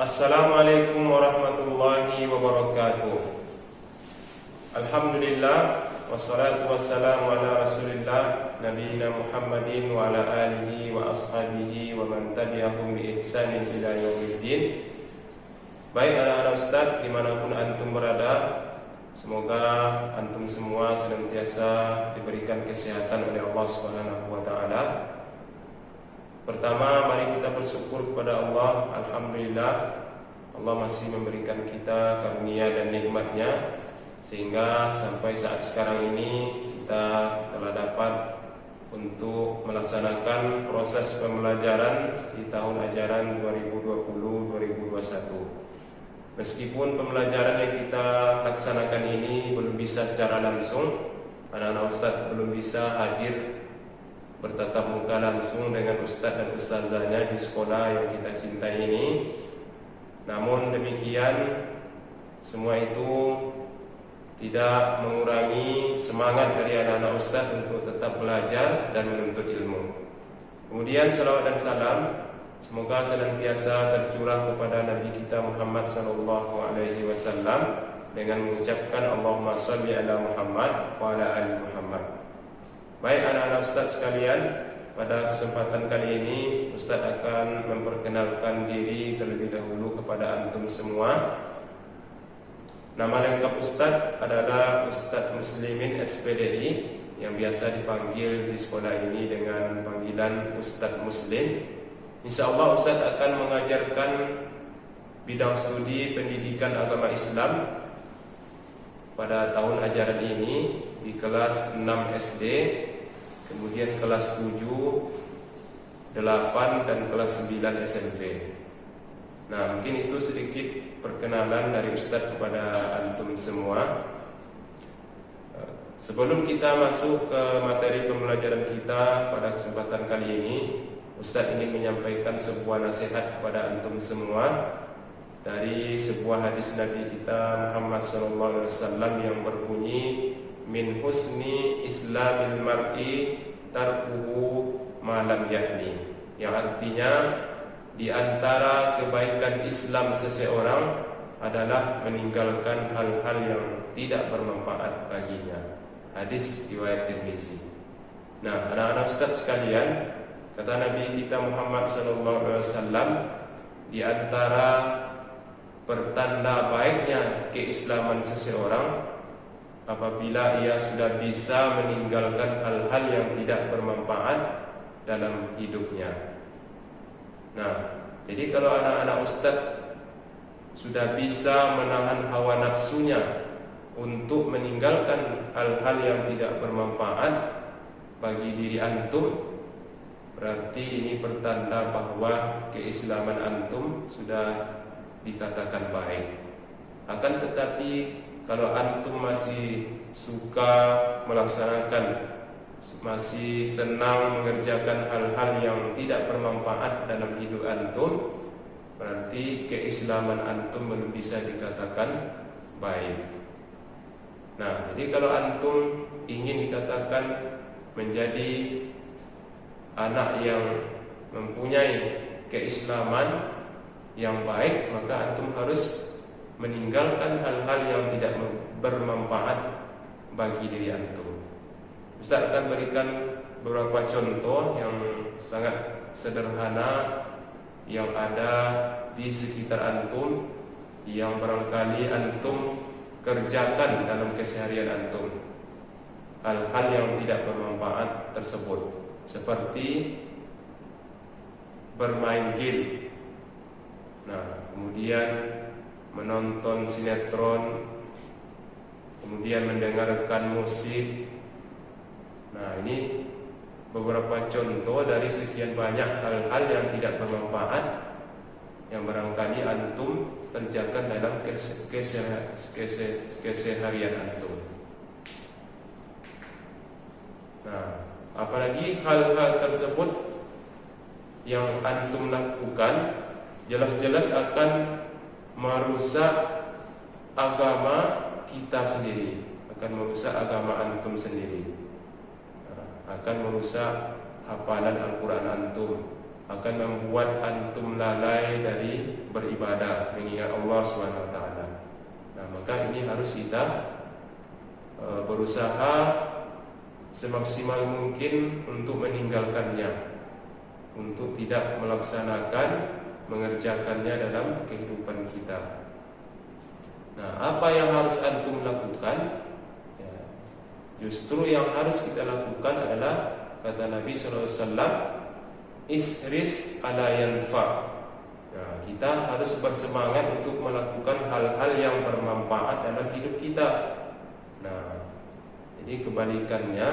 Assalamualaikum warahmatullahi wabarakatuh. Alhamdulillah, wassalatu wassalamu ala rasulillah nabiyina Muhammadin wa ala alihi wa ashabihi wa man tabi'ahum bi ihsanin ila yaumiddin. Baik anak-anak ustaz dimanapun antum berada, semoga antum semua senantiasa diberikan kesehatan oleh Allah Subhanahu wa ta'ala. Pertama, mari kita bersyukur kepada Allah. Alhamdulillah, Allah masih memberikan kita karunia dan nikmatnya, sehingga sampai saat sekarang ini kita telah dapat untuk melaksanakan proses pembelajaran di tahun ajaran 2020-2021. Meskipun pembelajaran yang kita laksanakan ini belum bisa secara langsung, anak-anak ustaz belum bisa hadir bertatap muka langsung dengan ustaz dan ustazahnya di sekolah yang kita cintai ini. Namun demikian, semua itu tidak mengurangi semangat dari anak-anak ustaz untuk tetap belajar dan menuntut ilmu. Kemudian salawat dan salam semoga senantiasa tercurah kepada Nabi kita Muhammad SAW dengan mengucapkan Allahumma shalli ala Muhammad wa ala ali Muhammad. Baik anak-anak ustaz sekalian, pada kesempatan kali ini ustaz akan memperkenalkan diri terlebih dahulu kepada antum semua. Nama lengkap ustaz adalah Ustaz Muslimin SPDI, yang biasa dipanggil di sekolah ini dengan panggilan Ustaz Muslim. InsyaAllah ustaz akan mengajarkan bidang studi pendidikan agama Islam pada tahun ajaran ini di kelas 6 SD, kemudian kelas 7, 8 dan kelas 9 SMP. Nah, mungkin itu sedikit perkenalan dari Ustadz kepada antum semua. Sebelum kita masuk ke materi pembelajaran kita pada kesempatan kali ini, Ustadz ingin menyampaikan sebuah nasihat kepada antum semua dari sebuah hadis Nabi kita Muhammad SAW yang berbunyi, min husni islamil mar'i tarkuhu ma lam ya'ni, yang artinya di antara kebaikan Islam seseorang adalah meninggalkan hal-hal yang tidak bermanfaat baginya. Hadis riwayat Tirmizi. Nah, anak-anak ustaz sekalian, kata Nabi kita Muhammad SAW, di antara pertanda baiknya keislaman seseorang apabila ia sudah bisa meninggalkan hal-hal yang tidak bermanfaat dalam hidupnya. Nah, jadi kalau anak-anak ustaz sudah bisa menahan hawa nafsunya untuk meninggalkan hal-hal yang tidak bermanfaat bagi diri antum, berarti ini pertanda bahwa keislaman antum sudah dikatakan baik. Akan tetapi kalau antum masih suka melaksanakan, masih senang mengerjakan hal-hal yang tidak bermanfaat dalam hidup antum, berarti keislaman antum belum bisa dikatakan baik. Nah, jadi kalau antum ingin dikatakan menjadi anak yang mempunyai keislaman yang baik, maka antum harus meninggalkan hal-hal yang tidak bermanfaat bagi diri antum. Ustaz akan berikan beberapa contoh yang sangat sederhana yang ada di sekitar antum, yang barangkali antum kerjakan dalam keseharian antum. Hal-hal yang tidak bermanfaat tersebut, seperti bermain game, nah, kemudian menonton sinetron, kemudian mendengarkan musik. Nah, ini beberapa contoh dari sekian banyak hal-hal yang tidak bermanfaat yang barangkali antum kerjakan dalam keseharian antum. Nah, apalagi hal-hal tersebut yang antum lakukan jelas-jelas akan merusak agama kita sendiri, akan merusak agama antum sendiri, akan merusak hafalan Al-Quran antum, akan membuat antum lalai dari beribadah, mengingat Allah SWT. Nah, maka ini harus kita berusaha semaksimal mungkin untuk meninggalkannya, untuk tidak melaksanakan, mengerjakannya dalam kehidupan kita. Nah, apa yang harus antum lakukan? Ya, justru yang harus kita lakukan adalah kata Nabi SAW, isris ala yanfa. Nah, kita harus bersemangat untuk melakukan hal-hal yang bermanfaat dalam hidup kita. Nah, jadi kebalikannya,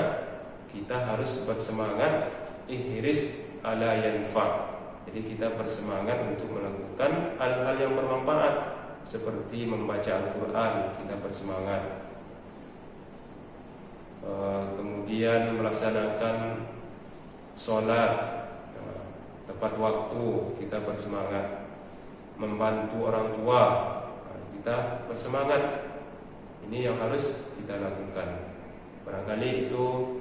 kita harus bersemangat ihris ala yanfa. Jadi kita bersemangat untuk melakukan hal-hal yang bermanfaat, seperti membaca Al-Quran, kita bersemangat. Kemudian melaksanakan sholat tepat waktu, kita bersemangat. Membantu orang tua, kita bersemangat. Ini yang harus kita lakukan. Barangkali itu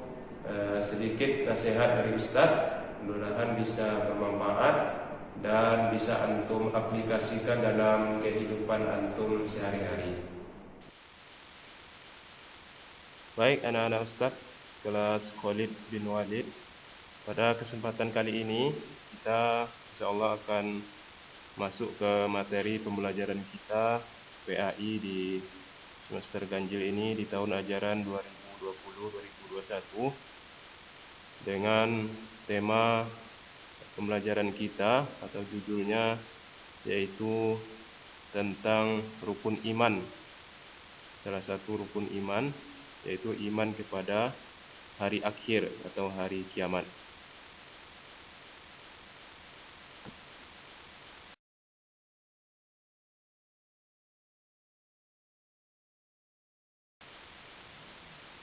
sedikit nasihat dari Ustadz, mudah-mudahan bisa bermanfaat dan bisa antum aplikasikan dalam kehidupan antum sehari-hari. Baik anak-anak Ustadz kelas Khalid bin Walid, pada kesempatan kali ini kita insyaallah akan masuk ke materi pembelajaran kita PAI di semester ganjil ini di tahun ajaran 2020-2021 dengan tema pembelajaran kita atau judulnya yaitu tentang rukun iman. Salah satu rukun iman yaitu iman kepada hari akhir atau hari kiamat.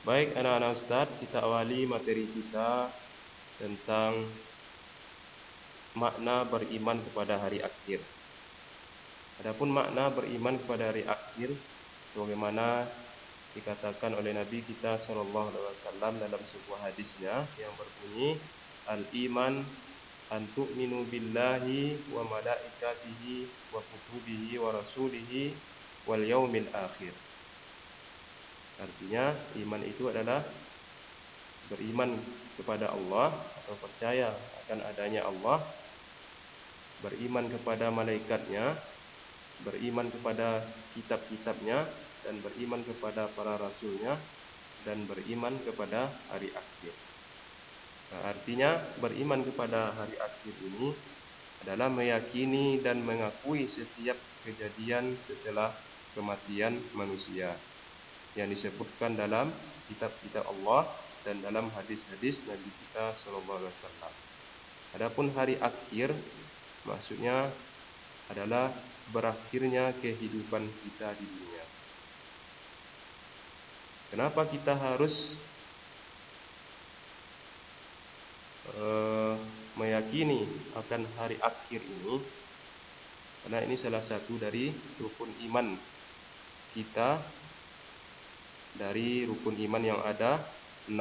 Baik anak-anak Ustadz, kita awali materi kita tentang makna beriman kepada hari akhir. Adapun makna beriman kepada hari akhir sebagaimana dikatakan oleh Nabi kita SAW dalam sebuah hadisnya yang berbunyi, al-iman an tu'minu billahi wa malaikatihi wa kutubihi wa rasulihi wal yaumil akhir. Artinya iman itu adalah beriman kepada Allah atau percaya akan adanya Allah, beriman kepada malaikatnya, beriman kepada kitab-kitabnya, dan beriman kepada para rasulnya, dan beriman kepada hari akhir. Nah, artinya beriman kepada hari akhir ini adalah meyakini dan mengakui setiap kejadian setelah kematian manusia yang disebutkan dalam kitab-kitab Allah dan dalam hadis-hadis Nabi kita SAW. Adapun hari akhir maksudnya adalah berakhirnya kehidupan kita di dunia. Kenapa kita harus meyakini akan hari akhir ini? Karena ini salah satu dari rukun iman kita, dari rukun iman yang ada 6.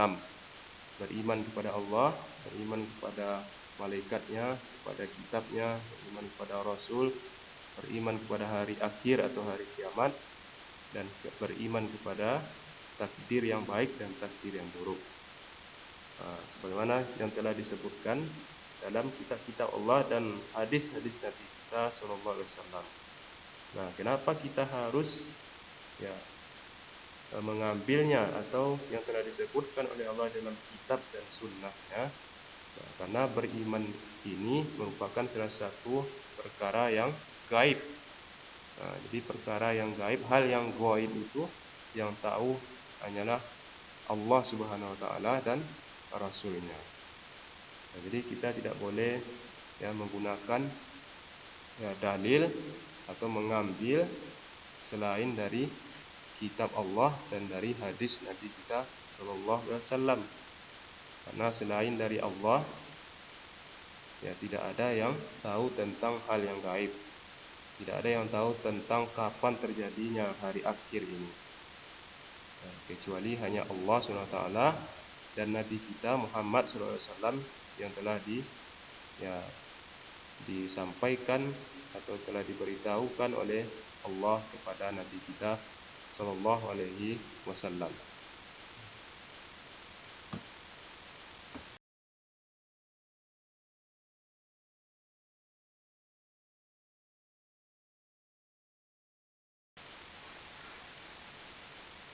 Beriman kepada Allah, beriman kepada malaikatnya, kepada kitabnya, beriman kepada Rasul, beriman kepada hari akhir atau hari kiamat, dan beriman kepada takdir yang baik dan takdir yang buruk. Sebagaimana yang telah disebutkan dalam kitab-kitab Allah dan hadis-hadis Nabi kita SAW. Nah, kenapa kita harus mengambilnya atau yang telah disebutkan oleh Allah dalam kitab dan sunnahnya? Nah, karena beriman ini merupakan salah satu perkara yang gaib. Nah, jadi perkara yang gaib, hal yang gaib itu yang tahu hanyalah Allah Subhanahu wa taala dan Rasulnya. Nah, jadi kita tidak boleh menggunakan dalil atau mengambil selain dari kitab Allah dan dari hadis Nabi kita sallallahu alaihi wasallam. Karena selain dari Allah tidak ada yang tahu tentang hal yang gaib. Tidak ada yang tahu tentang kapan terjadinya hari akhir ini. Kecuali hanya Allah SWT dan Nabi kita Muhammad SAW yang telah disampaikan atau telah diberitahukan oleh Allah kepada Nabi kita Sallallahu Alaihi Wasallam.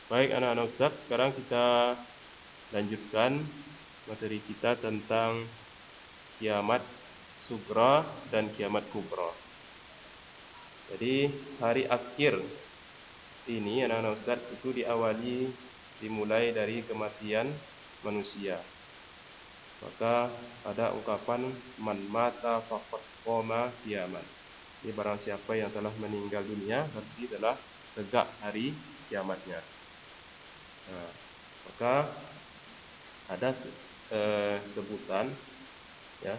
Baik anak-anak Ustaz, sekarang kita lanjutkan materi kita tentang kiamat sugra dan kiamat kubra. Jadi hari akhir ini anak-anak Ustaz itu dimulai dari kematian manusia. Maka ada ungkapan man mata faqad qama kiamat. Ini barang siapa yang telah meninggal dunia berarti telah tegak hari kiamatnya. Nah, maka ada sebutan ya,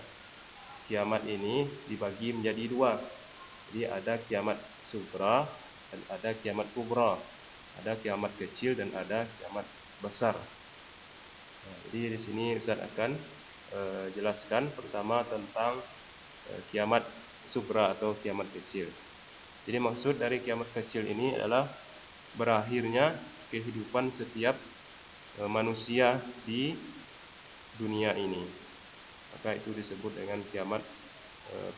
kiamat ini dibagi menjadi dua. Jadi ada kiamat sugra dan ada kiamat kubra. Ada kiamat kecil dan ada kiamat besar. Nah, jadi di sini Ustaz akan jelaskan pertama tentang kiamat sugra atau kiamat kecil. Jadi maksud dari kiamat kecil ini adalah berakhirnya kehidupan setiap manusia di dunia ini. Maka itu disebut dengan kiamat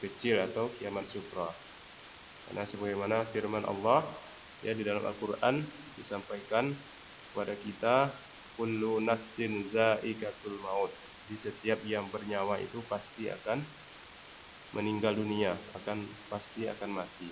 kecil atau kiamat sugra. Karena sebagaimana firman Allah ya di dalam Al-Qur'an disampaikan kepada kita, kullu nafsin za'iqatul maut. Di setiap yang bernyawa itu pasti akan meninggal dunia, pasti akan mati.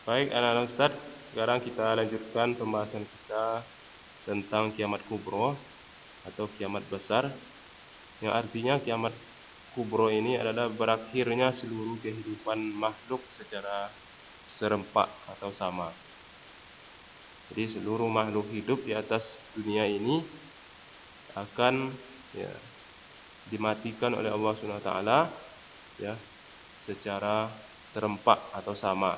Baik anak-anak Ustaz, sekarang kita lanjutkan pembahasan kita tentang kiamat kubro atau kiamat besar, yang artinya kiamat kubro ini adalah berakhirnya seluruh kehidupan makhluk secara serempak atau sama. Jadi seluruh makhluk hidup di atas dunia ini akan dimatikan oleh Allah SWT ya, secara serempak atau sama.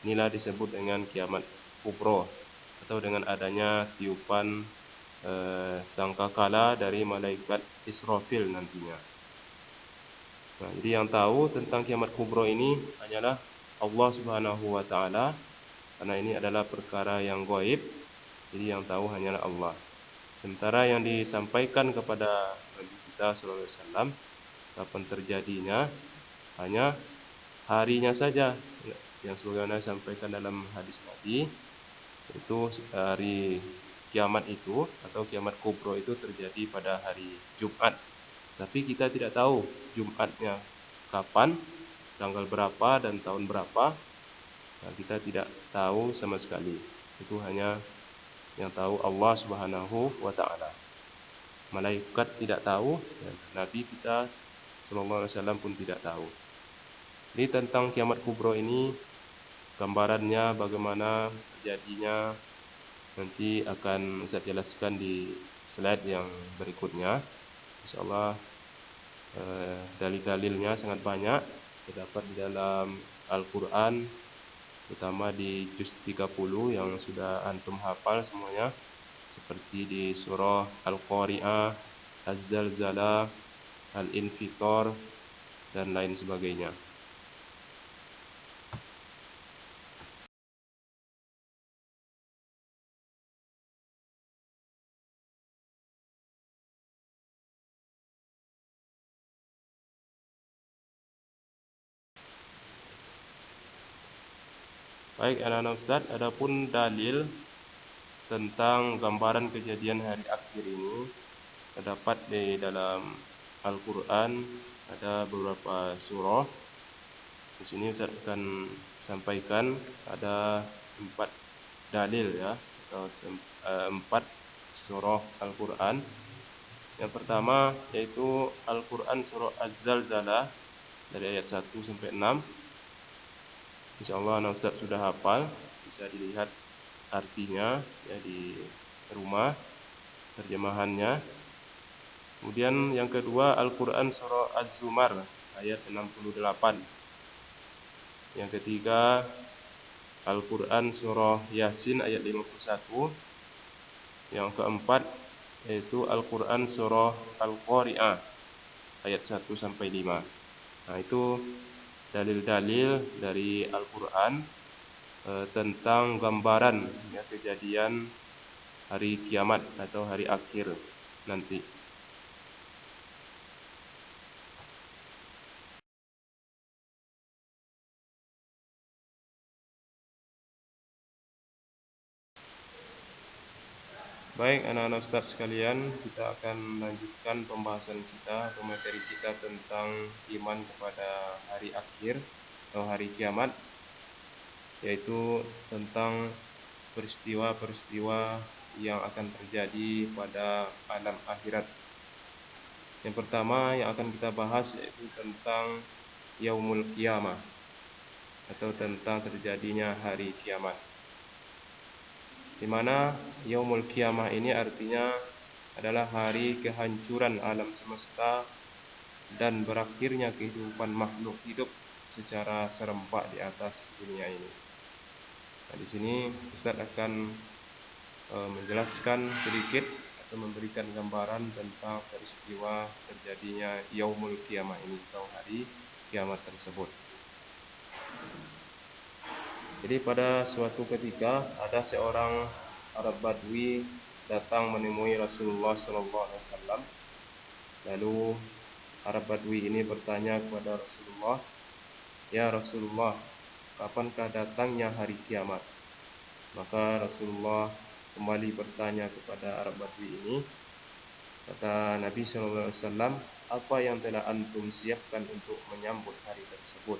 Inilah disebut dengan kiamat kubro atau dengan adanya tiupan sangkakala dari malaikat Israfil nantinya. Nah, jadi yang tahu tentang kiamat kubro ini hanyalah Allah Subhanahu wa taala, karena ini adalah perkara yang gaib. Jadi yang tahu hanyalah Allah. Sementara yang disampaikan kepada Nabi kita sallallahu alaihi wasallam kapan terjadinya hanya harinya saja, yang sebagaimana disampaikan dalam hadis Nabi, itu hari kiamat itu atau kiamat kubro itu terjadi pada hari Jumat. Tapi kita tidak tahu Jumatnya kapan, tanggal berapa dan tahun berapa. Nah, kita tidak tahu sama sekali. Itu hanya yang tahu Allah Subhanahu wa taala. Malaikat tidak tahu dan Nabi kita sallallahu alaihi wasallam pun tidak tahu. Jadi tentang kiamat kubro ini gambarannya bagaimana terjadinya nanti akan saya jelaskan di slide yang berikutnya. Insyaallah dalil-dalilnya sangat banyak terdapat di dalam Al-Qur'an, terutama di juz 30 yang sudah antum hafal semuanya, seperti di surah Al-Qari'ah, Az-Zalzalah, Al-Infitor dan lain sebagainya. Baik anak-anak Ustaz, adapun dalil tentang gambaran kejadian hari akhir ini terdapat di dalam Al-Qur'an, ada beberapa surah. Di sini Ustaz akan sampaikan ada 4 dalil ya, atau 4 surah Al-Qur'an. Yang pertama yaitu Al-Qur'an surah Az-Zalzalah dari ayat 1 sampai 6. Insyaallah anak Ustaz sudah hafal, bisa dilihat artinya ya di rumah, terjemahannya. Kemudian yang kedua Al-Qur'an surah Az-Zumar ayat 68. Yang ketiga, Al-Quran surah Yasin ayat 51. Yang keempat, yaitu Al-Quran surah Al-Qari'ah ayat 1 sampai 5. Nah, itu dalil-dalil dari Al-Quran tentang gambaran ya, kejadian hari kiamat atau hari akhir nanti. Baik, anak-anak Ustadz sekalian, kita akan lanjutkan pembahasan kita atau materi kita tentang iman kepada hari akhir atau hari kiamat, yaitu tentang peristiwa-peristiwa yang akan terjadi pada alam akhirat. Yang pertama yang akan kita bahas yaitu tentang Yaumul Qiyamah atau tentang terjadinya hari kiamat. Di mana Yaumul Qiyamah ini artinya adalah hari kehancuran alam semesta dan berakhirnya kehidupan makhluk hidup secara serempak di atas dunia ini. Nah, di sini Ustaz akan menjelaskan sedikit atau memberikan gambaran tentang peristiwa terjadinya Yaumul Qiyamah ini atau hari kiamat tersebut. Jadi pada suatu ketika ada seorang Arab Badui datang menemui Rasulullah SAW. Lalu Arab Badui ini bertanya kepada Rasulullah, "Ya Rasulullah, kapankah datangnya hari kiamat?" Maka Rasulullah kembali bertanya kepada Arab Badui ini. Kata Nabi SAW, "Apa yang telah antum siapkan untuk menyambut hari tersebut?"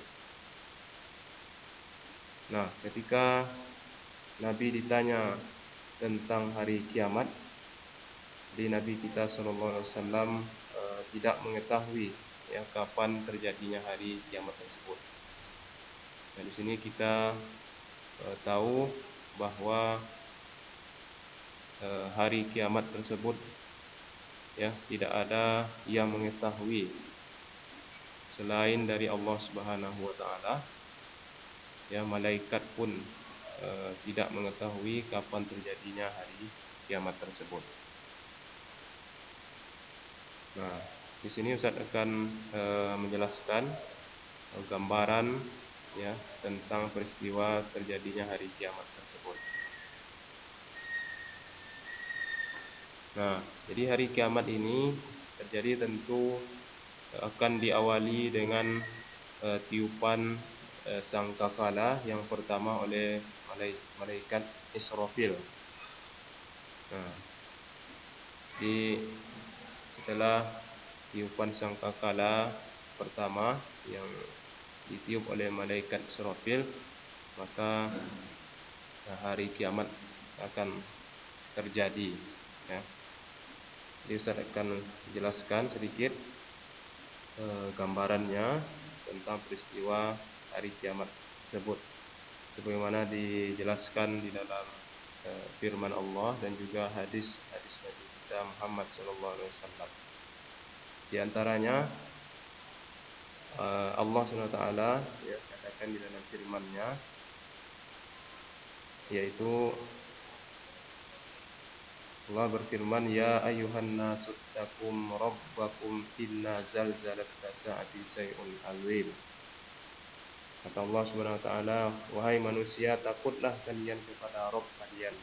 Nah, ketika Nabi ditanya tentang hari kiamat, di Nabi kita SAW tidak mengetahui ya kapan terjadinya hari kiamat tersebut. Nah, di sini kita tahu bahwa hari kiamat tersebut ya tidak ada yang mengetahui selain dari Allah Subhanahu wa taala. Ya, malaikat pun tidak mengetahui kapan terjadinya hari kiamat tersebut. Nah, di sini Ustaz akan menjelaskan gambaran ya tentang peristiwa terjadinya hari kiamat tersebut. Nah, jadi hari kiamat ini terjadi tentu akan diawali dengan tiupan sangkakala yang pertama oleh malaikat Israfil. Nah, setelah tiupan sangkakala pertama yang ditiup oleh malaikat Israfil, maka hari kiamat akan terjadi ya. Jadi Ustaz akan jelaskan sedikit gambarannya tentang peristiwa hari kiamat tersebut sebagaimana dijelaskan di dalam firman Allah dan juga hadis Nabi kita Muhammad SAW. Di antaranya Allah SWT ya katakan di dalam firman-Nya, yaitu Allah berfirman, "Ya ayyuhan nasu taqum rabbakum inna zalzalata sa'ati syai'un 'azim." Kata Allah Subhanahu wa taala, "Wahai manusia, takutlah kalian kepada Rabb kalian.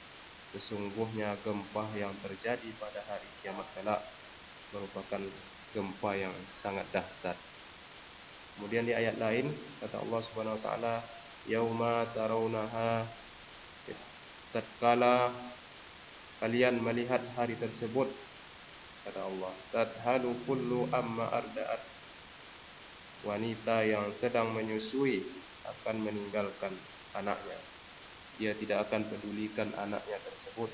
Sesungguhnya gempa yang terjadi pada hari kiamat kelak merupakan gempa yang sangat dahsyat." Kemudian di ayat lain kata Allah Subhanahu wa taala, "Yauma tarawunaha," tatkala kalian melihat hari tersebut, kata Allah, "tadhalu kullu amma arda'at." Wanita yang sedang menyusui akan meninggalkan anaknya. Dia tidak akan pedulikan anaknya tersebut.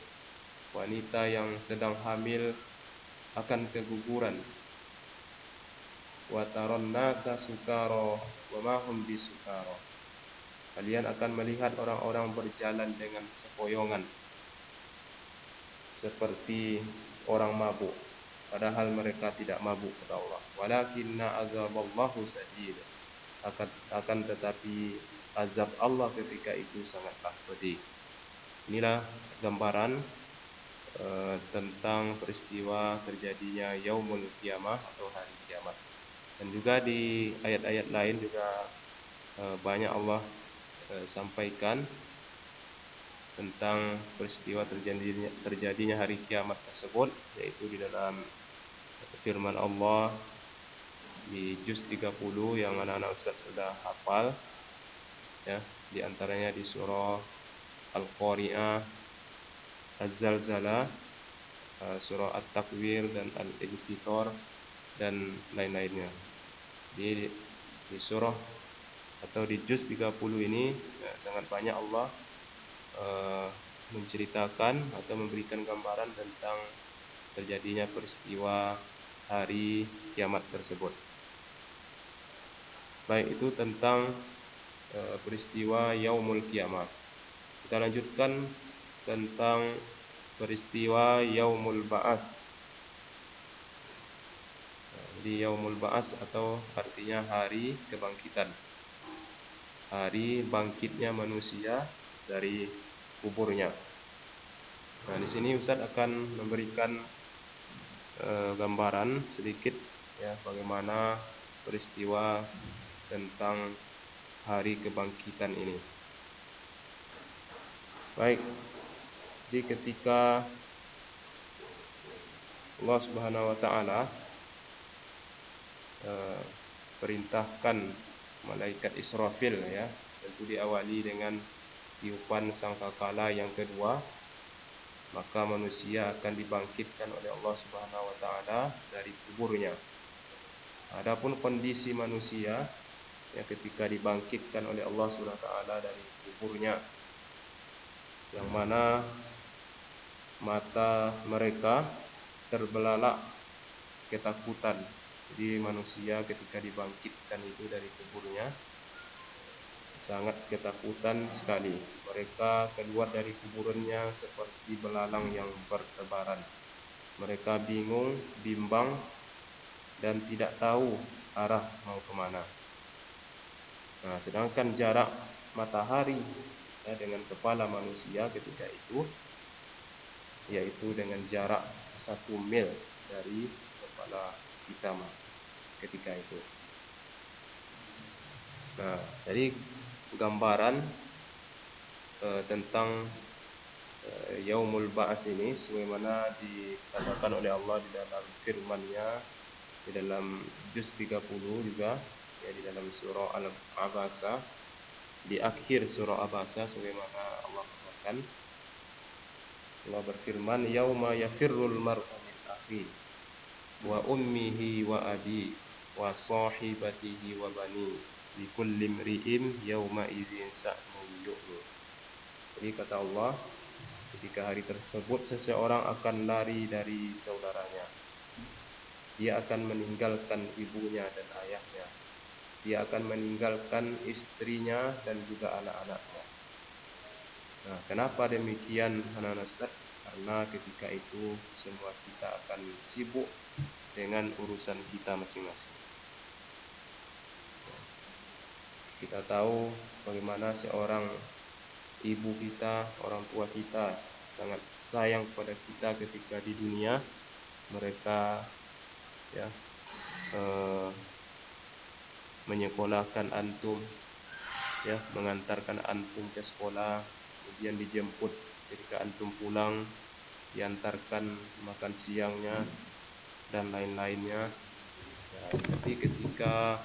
Wanita yang sedang hamil akan keguguran. Wa taron nasa sukara wa ma hum bisukara. Kalian akan melihat orang-orang berjalan dengan sepoyongan seperti orang mabuk, padahal mereka tidak mabuk, kata Allah. Walakinna azaballahu sadid. Akan tetapi azab Allah ketika itu sangatlah pedih. Inilah gambaran tentang peristiwa terjadinya Yaumul Qiyamah atau hari kiamat. Dan juga di ayat-ayat lain juga banyak Allah sampaikan tentang peristiwa terjadinya hari kiamat tersebut, yaitu di dalam firman Allah di juz 30 yang anak-anak Ustaz sudah hafal, ya, di antaranya di surah Al-Qari'ah, Az-Zalzalah, surah At-Takwir dan Al-Infitor dan lain-lainnya. Di surah atau di juz 30 ini sangat banyak Allah menceritakan atau memberikan gambaran tentang terjadinya peristiwa hari kiamat tersebut. Baik, itu tentang peristiwa Yaumul Qiyamah. Kita lanjutkan tentang peristiwa Yaumul Ba'ats. Di Yaumul Ba'ats atau artinya hari kebangkitan. Hari bangkitnya manusia dari kuburnya. Nah, di sini Ustaz akan memberikan gambaran sedikit, ya, bagaimana peristiwa tentang hari kebangkitan ini. Baik, di ketika Allah Subhanahu wa taala perintahkan malaikat Israfil, ya, tentu diawali dengan tiupan sangkakala yang kedua, maka manusia akan dibangkitkan oleh Allah Subhanahu wa taala dari kuburnya. Adapun kondisi manusia yang ketika dibangkitkan oleh Allah Subhanahu wa taala dari kuburnya, yang mana mata mereka terbelalak ketakutan. Jadi manusia ketika dibangkitkan itu dari kuburnya sangat ketakutan sekali. Mereka keluar dari kuburannya seperti belalang yang bertebaran. Mereka bingung, bimbang, dan tidak tahu arah mau kemana. Nah, sedangkan jarak matahari, ya, dengan kepala manusia ketika itu, yaitu dengan jarak 1 mil dari kepala kita ketika itu. Nah, jadi gambaran tentang Yaumul Ba'ats ini sebagaimana dikatakan oleh Allah di dalam firman-Nya di dalam juz 30 juga, ya, di dalam surah Al-Abasa, di akhir surah Abasa, sebagaimana Allah katakan, Allah berfirman, yauma yafirrul mar'u min akhihi wa ummihi wa abi wa sahibatihi wa bani likulli imri'in yauma idzin sa'nun yu'ni. Jadi kata Allah, ketika hari tersebut seseorang akan lari dari saudaranya. Dia akan meninggalkan ibunya dan ayahnya. Dia akan meninggalkan istrinya dan juga anak-anaknya. Nah, kenapa demikian, anak-anak Ustaz? Karena ketika itu semua kita akan sibuk dengan urusan kita masing-masing. Kita tahu bagaimana seorang ibu kita, orang tua kita sangat sayang pada kita ketika di dunia. Mereka, ya, menyekolahkan antum, ya, mengantarkan antum ke sekolah, kemudian dijemput ketika antum pulang, diantarkan makan siangnya dan lain-lainnya. Ya, tapi ketika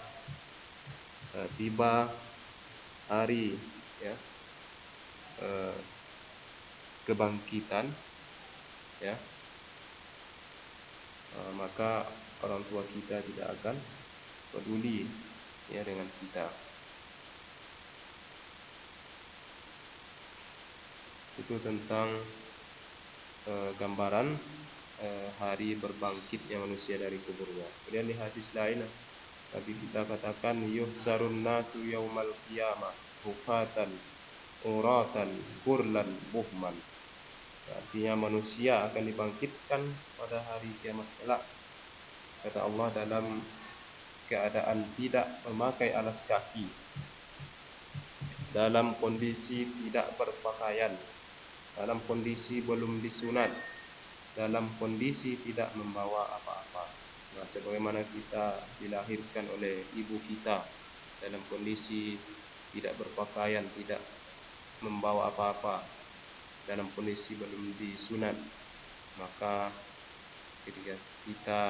tiba hari, ya, kebangkitan, ya, maka orang tua kita tidak akan peduli, ya, dengan kita. Itu tentang gambaran hari berbangkitnya manusia dari kuburnya. Kemudian di hadis lain Nabi kita katakan, yuhsarun nasu yaumal qiyamah hufatan uratan kurlan buhman. Artinya manusia akan dibangkitkan pada hari kiamat kelak, kata Allah, dalam keadaan tidak memakai alas kaki, dalam kondisi tidak berpakaian, dalam kondisi belum disunat, dalam kondisi tidak membawa apa-apa. Nah, sebagaimana kita dilahirkan oleh ibu kita dalam kondisi tidak berpakaian, tidak membawa apa-apa, dalam kondisi belum disunat, maka ketika kita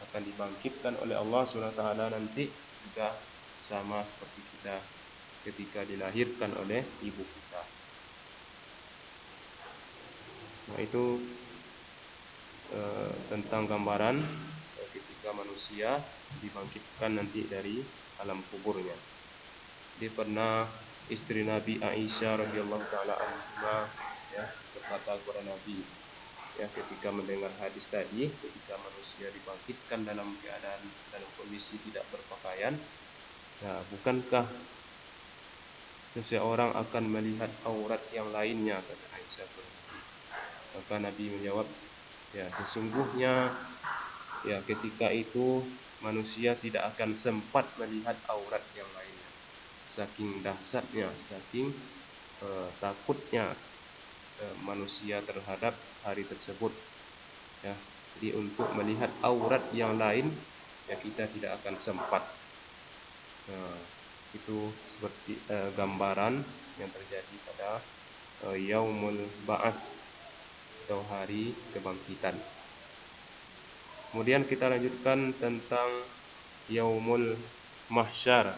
akan dibangkitkan oleh Allah SWT nanti juga sama seperti kita ketika dilahirkan oleh ibu kita. Nah, itu tentang gambaran ketika manusia dibangkitkan nanti dari alam kuburnya. Dia pernah istri Nabi Aisyah radhiyallahu taala anha berkata kepada Nabi, ketika mendengar hadis tadi, ketika manusia dibangkitkan dalam keadaan dalam kondisi tidak berpakaian, bukankah seseorang akan melihat aurat yang lainnya, kata Aisyah. Maka Nabi menjawab, sesungguhnya ketika itu manusia tidak akan sempat melihat aurat yang lainnya, saking dahsyatnya, saking takutnya manusia terhadap hari tersebut. Jadi untuk melihat aurat yang lain kita tidak akan sempat. Itu seperti gambaran yang terjadi pada Yaumul Ba'ats atau hari kebangkitan. Kemudian kita lanjutkan tentang Yaumul Mahsyar.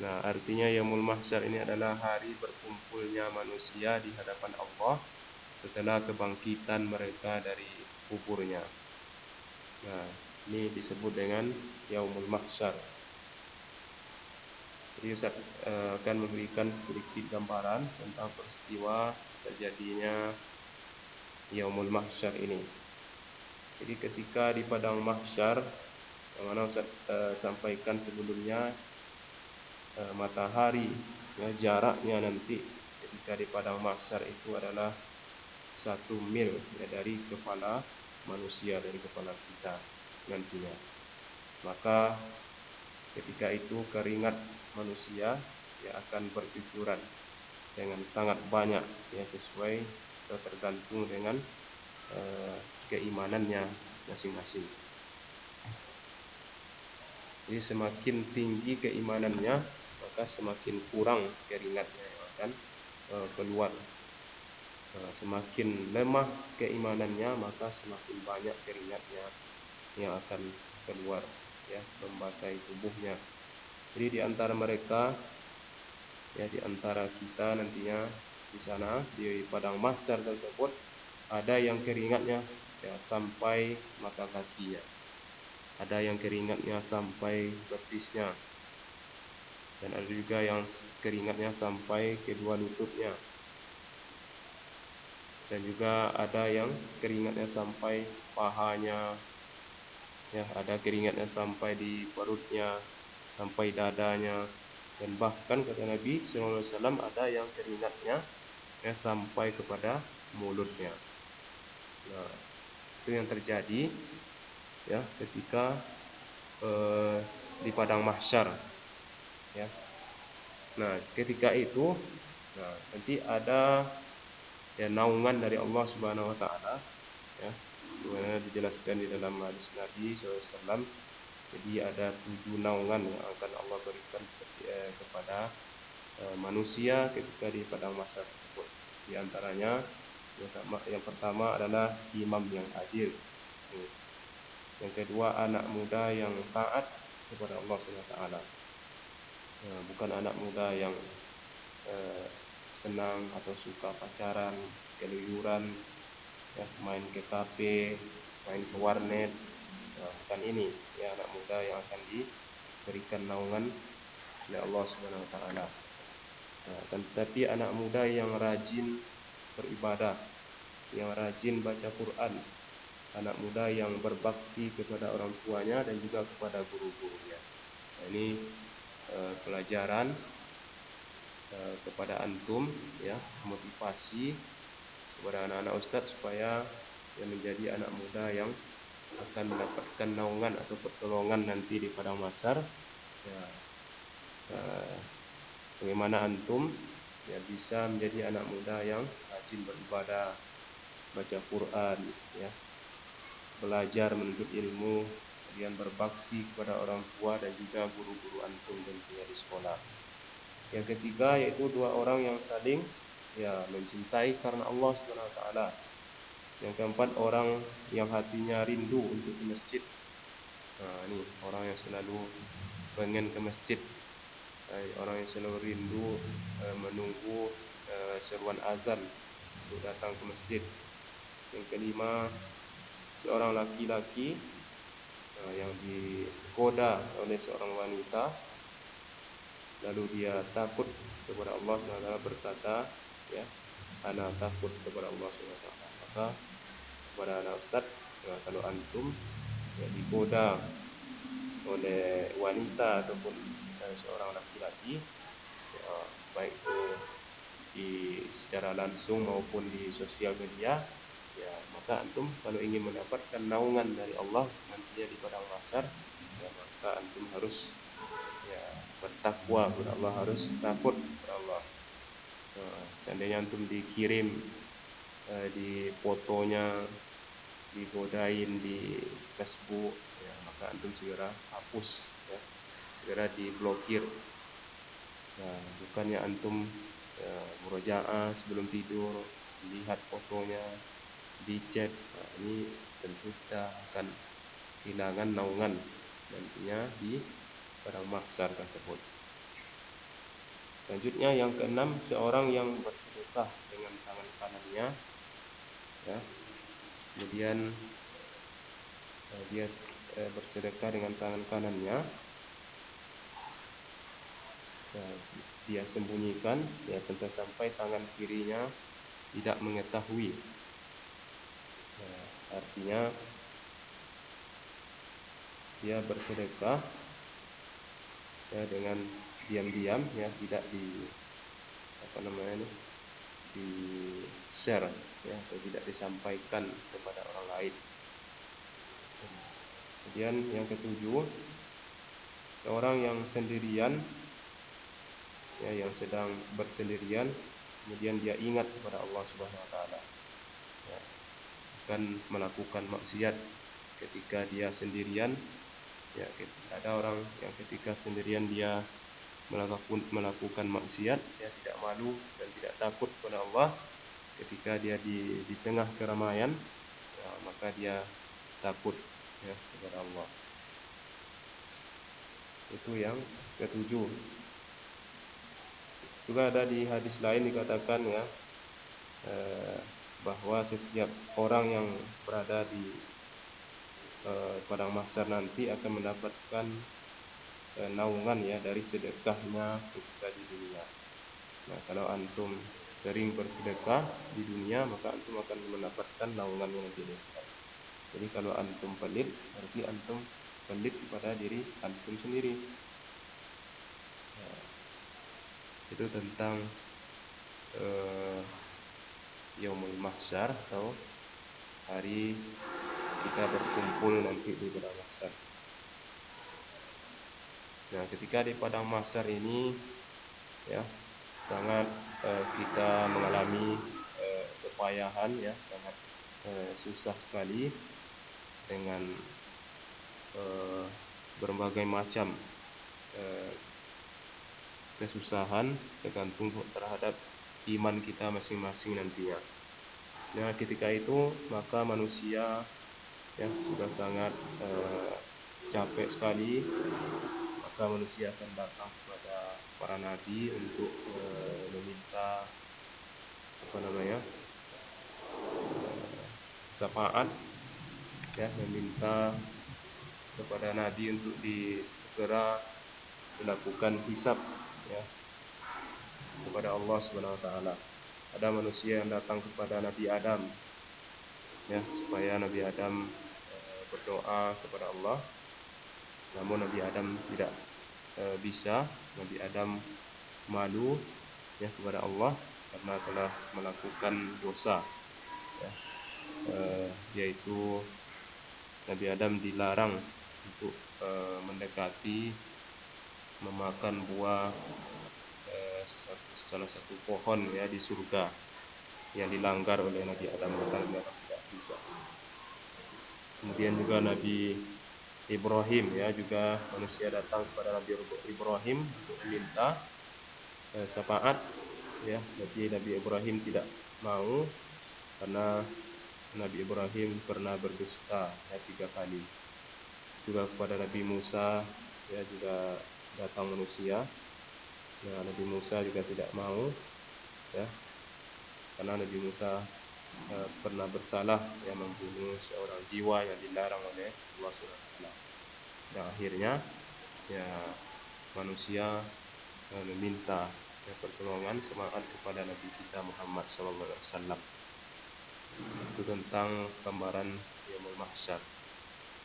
Nah, artinya Yaumul Mahsyar ini adalah hari berkumpulnya manusia di hadapan Allah setelah kebangkitan mereka dari kuburnya. Nah, ini disebut dengan Yaumul Mahsyar. Jadi Ustaz akan memberikan sedikit gambaran tentang peristiwa terjadinya Yaumul Mahsyar ini. Jadi ketika di padang mahsyar, yang mana Ustaz sampaikan sebelumnya, matahari jaraknya nanti ketika di padang mahsyar itu adalah 1 mil dari kepala manusia, dari kepala kita nantinya. Maka ketika itu keringat manusia akan bercucuran dengan sangat banyak, sesuai atau tergantung dengan keimanannya masing-masing. Jadi semakin tinggi keimanannya, maka semakin kurang keringatnya yang akan keluar. Semakin lemah keimanannya, maka semakin banyak keringatnya yang akan keluar, membasahi tubuhnya. Jadi di antara mereka, di antara kita nantinya di sana di padang mahsyar tersebut, ada yang keringatnya sampai mata kakinya, ada yang keringatnya sampai betisnya, dan ada juga yang keringatnya sampai kedua lututnya, dan juga ada yang keringatnya sampai pahanya, ada keringatnya sampai di perutnya, sampai dadanya, dan bahkan kata Nabi SAW ada yang keringatnya sampai kepada mulutnya. Nah, itu yang terjadi ketika di padang mahsyar. Nah, ketika itu nanti ada naungan dari Allah Subhanahu wa taala, dimana dijelaskan di dalam hadis Nabi SAW. Jadi ada 7 naungan yang akan Allah berikan kepada manusia ketika di padang mahsyar tersebut. Di antaranya yang pertama adalah imam yang adil. Yang kedua, anak muda yang taat kepada Allah SWT. Bukan anak muda yang senang atau suka pacaran, keluyuran, main ke kafe, main ke warnet. Bukan ini anak muda yang akan diberikan naungan oleh Allah SWT. Tetapi anak muda yang rajin beribadah, yang rajin baca Quran, anak muda yang berbakti kepada orang tuanya dan juga kepada guru-gurunya. Nah, ini pelajaran kepada antum, motivasi kepada anak-anak ustadz supaya menjadi anak muda yang akan mendapatkan naungan atau pertolongan nanti di padang mahsyar. Bagaimana antum ya bisa menjadi anak muda yang rajin beribadah, baca Quran, ya, belajar menuntut ilmu, kemudian berbakti kepada orang tua dan juga guru-guru antum tentunya di sekolah. Yang ketiga yaitu dua orang yang saling mencintai karena Allah Subhanahu wa taala. Yang keempat, orang yang hatinya rindu untuk ke masjid. Nah, ini orang yang selalu pengen ke masjid. Orang yang selalu rindu menunggu seruan azan untuk datang ke masjid. Yang kelima, seorang laki-laki yang digoda oleh seorang wanita, lalu dia takut kepada Allah SWT, berkata, ya, ana takut kepada Allah SWT. Maka kepada anak ustaz, kalau antum digoda oleh wanita ataupun seorang laki-laki, baik itu secara langsung maupun di sosial media, ya, maka antum kalau ingin mendapatkan naungan dari Allah nantinya di padang mahsyar, ya, maka antum harus bertakwa kepada Allah, harus takut kepada Allah. Seandainya antum dikirim di fotonya digodain di Facebook, ya, maka antum segera hapus, ya, segera diblokir. Nah, bukannya antum murojaah sebelum tidur, lihat fotonya, di chat. Nah, ini tentu kita akan kehilangan naungan nantinya di padang mahsyar tersebut. Selanjutnya yang keenam, seorang yang bersedekah dengan tangan kanannya, ya, kemudian dia bersedekah dengan tangan kanannya, dia sembunyikan, ya, sampai tangan kirinya tidak mengetahui. Artinya dia bersedekah dengan diam-diam, ya, tidak di di share, ya, atau tidak disampaikan kepada orang lain. Kemudian yang ketujuh, seorang yang sendirian, ya, yang sedang bersendirian, kemudian dia ingat kepada Allah Subhanahu wa taala, ya, akan melakukan maksiat ketika dia sendirian. Ya, ada orang yang ketika sendirian dia melakukan maksiat, ya, tidak malu dan tidak takut kepada Allah. Ketika dia di tengah keramaian, ya, maka dia takut, ya, kepada Allah. Itu yang ketujuh. Juga ada di hadis lain dikatakan, ya, bahwa setiap orang yang berada di padang mahsyar nanti akan mendapatkan naungan, ya, dari sedekahnya ketika di dunia. Nah, kalau antum sering bersedekah di dunia, maka antum akan mendapatkan naungan yang lebih besar. Jadi kalau antum pelit, berarti antum pelit kepada diri antum sendiri. Nah, itu tentang yaumul mahsyar atau hari kita berkumpul nanti di padang mahsyar. Nah, ketika di padang mahsyar ini, ya, sangat kita mengalami kepayahan, ya, sangat susah sekali dengan berbagai macam kesusahan tergantung terhadap iman kita masing-masing nantinya. Nah, ketika itu maka manusia, ya, sudah sangat capek sekali, maka manusia akan datang kepada para nabi untuk meminta syafaat, ya, meminta kepada nabi untuk segera dilakukan hisab, ya, kepada Allah Subhanahu wa taala. Ada manusia yang datang kepada Nabi Adam, ya, supaya Nabi Adam berdoa kepada Allah. Namun Nabi Adam tidak bisa. Nabi Adam malu, ya, kepada Allah karena telah melakukan dosa, ya, yaitu Nabi Adam dilarang untuk mendekati memakan buah salah satu pohon ya di surga yang dilanggar oleh Nabi Adam, tidak bisa. Kemudian juga Nabi Ibrahim ya, juga manusia datang kepada Nabi Ibrahim untuk meminta syafaat ya, tapi Nabi Ibrahim tidak mau karena Nabi Ibrahim pernah berdusta ya 3 kali. Juga kepada Nabi Musa ya, juga datang manusia ya, Nabi Musa juga tidak mau ya, karena Nabi Musa pernah bersalah yang membunuh seorang jiwa yang dilarang oleh Allah SWT. Dan akhirnya ya manusia meminta pertolongan semangat kepada Nabi kita Muhammad SAW. Itu tentang gambaran Yaumul Mahsyar.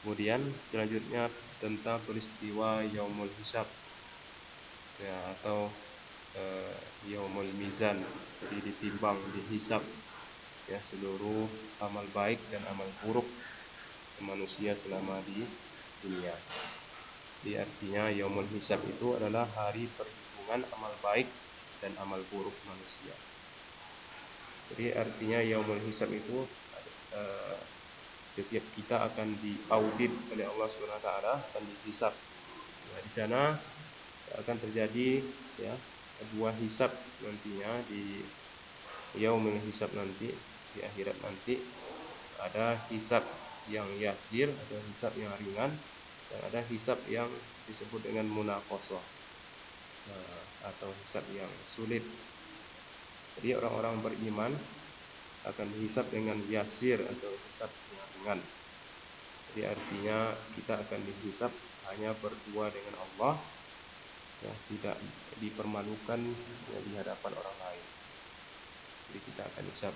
Kemudian selanjutnya tentang peristiwa Yaumul Hisab ya, atau Yaumul Mizan. Jadi ditimbang, dihisab ya seluruh amal baik dan amal buruk manusia selama di dunia. Jadi artinya Yaumul Hisab itu adalah hari perhitungan amal baik dan amal buruk manusia. Jadi artinya Yaumul Hisab itu setiap kita akan diaudit oleh Allah Subhanahu wa taala, akan dihisab. Nah, di sana akan terjadi ya 2 hisab nantinya di Yaumul Hisab nanti, di akhirat nanti. Ada hisab yang yasir, ada hisab yang ringan, dan ada hisab yang disebut dengan munaqashah atau hisab yang sulit. Jadi orang-orang beriman akan dihisab dengan yasir atau hisab yang ringan. Jadi artinya kita akan dihisab hanya berdua dengan Allah ya, tidak dipermalukan ya, di hadapan orang lain. Jadi kita akan hisab,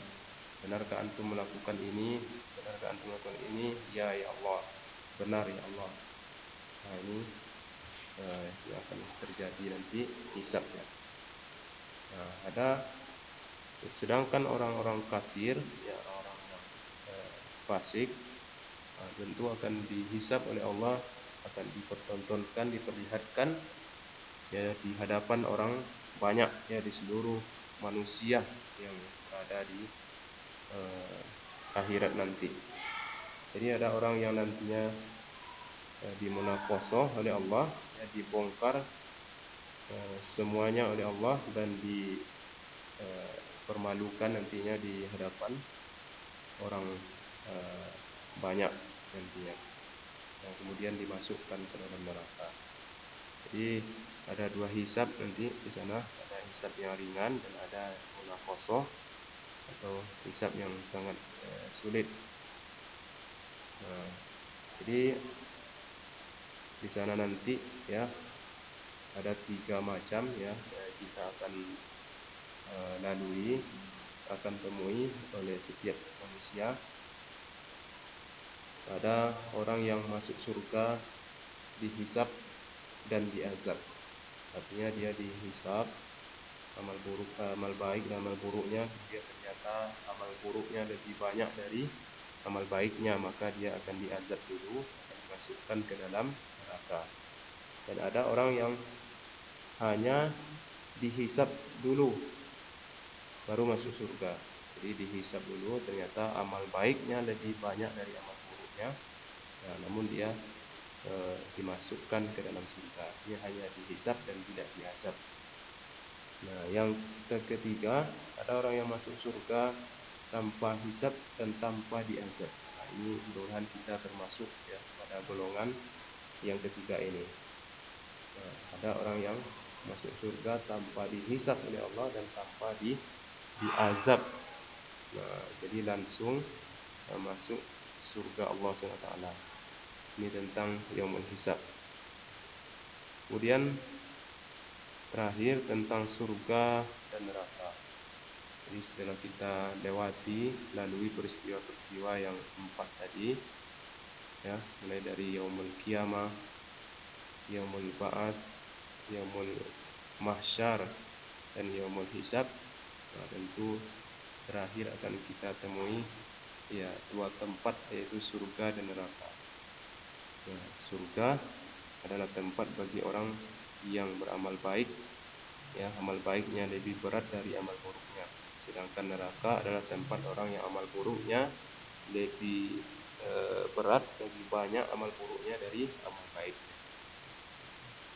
benarkah antum melakukan ini, benarkah antum melakukan ini, ya Allah, benar ya Allah. Nah ini yang akan terjadi nanti hisabnya. Nah, sedangkan orang-orang kafir ya, orang-orang yang fasik tentu akan dihisab oleh Allah, akan dipertontonkan, diperlihatkan ya di hadapan orang banyak ya, di seluruh manusia yang ada di akhirat nanti. Jadi ada orang yang nantinya dimunaqashah oleh Allah ya, dibongkar semuanya oleh Allah dan dipermalukan nantinya di hadapan orang banyak nantinya. Nah, kemudian dimasukkan ke dalam neraka. Jadi ada 2 hisab nanti di sana, ada hisab yang ringan dan ada munaqashah atau hisab yang sangat sulit. Nah, jadi di sana nanti ya ada 3 macam ya, kita akan lalui, akan temui oleh setiap manusia. Ada orang yang masuk surga dihisab dan diazab. Artinya dia dihisab amal buruk, amal baik dan amal buruknya, dia ternyata amal buruknya lebih banyak dari amal baiknya, maka dia akan diazab dulu, akan dimasukkan ke dalam neraka. Dan ada orang yang hanya dihisab dulu baru masuk surga. Jadi dihisab dulu, ternyata amal baiknya lebih banyak dari amal buruknya, nah, namun dia dimasukkan ke dalam surga. Dia hanya dihisab dan tidak diazab. Nah, yang ketiga, ada orang yang masuk surga tanpa hisab dan tanpa diazab. Nah, ini mudah-mudahan kita termasuk ya pada golongan yang ketiga ini. Nah, ada orang yang masuk surga tanpa dihisab oleh Allah dan tanpa diazab. Nah, jadi langsung masuk surga Allah SWT. Ini tentang Yaumul Hisab. Kemudian terakhir tentang surga dan neraka. Jadi setelah kita lalui peristiwa-peristiwa yang 4 tadi ya, mulai dari Yaumul Qiyamah, Yaumul Ba'ats, Yaumul Mahsyar dan Yaumul Hisab. Nah, tentu terakhir akan kita temui ya 2 tempat, yaitu surga dan neraka. Nah, surga adalah tempat bagi orang yang beramal baik ya, amal baiknya lebih berat dari amal buruknya. Sedangkan neraka adalah tempat orang yang amal buruknya lebih berat, lebih banyak amal buruknya dari amal baiknya.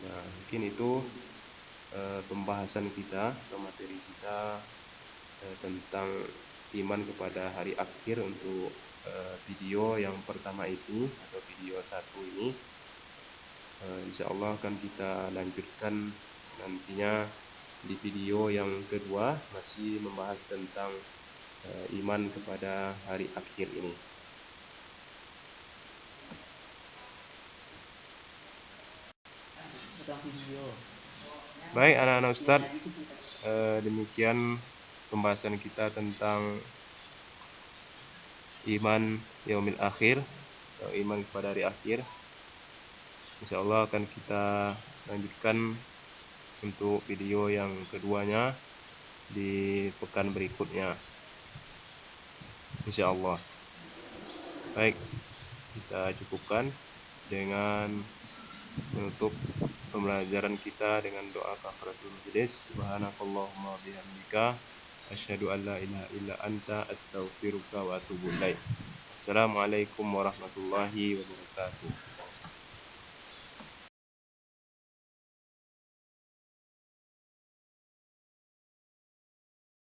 Nah, mungkin itu pembahasan kita atau materi kita tentang iman kepada hari akhir untuk video yang pertama itu atau video 1 ini. Insya Allah akan kita lanjutkan nantinya di video yang kedua, masih membahas tentang iman kepada hari akhir ini. Baik anak-anak Ustadz, demikian pembahasan kita tentang iman yaumil akhir atau iman kepada hari akhir. Insya Allah akan kita lanjutkan untuk video yang keduanya di pekan berikutnya, insya Allah. Baik, kita cukupkan dengan menutup pembelajaran kita dengan doa kafaratul majlis. Subhanakallahumma bihamdika asyhadu an la ilaha illa anta astaghfiruka wa atubu ilaik. Assalamualaikum warahmatullahi wabarakatuh.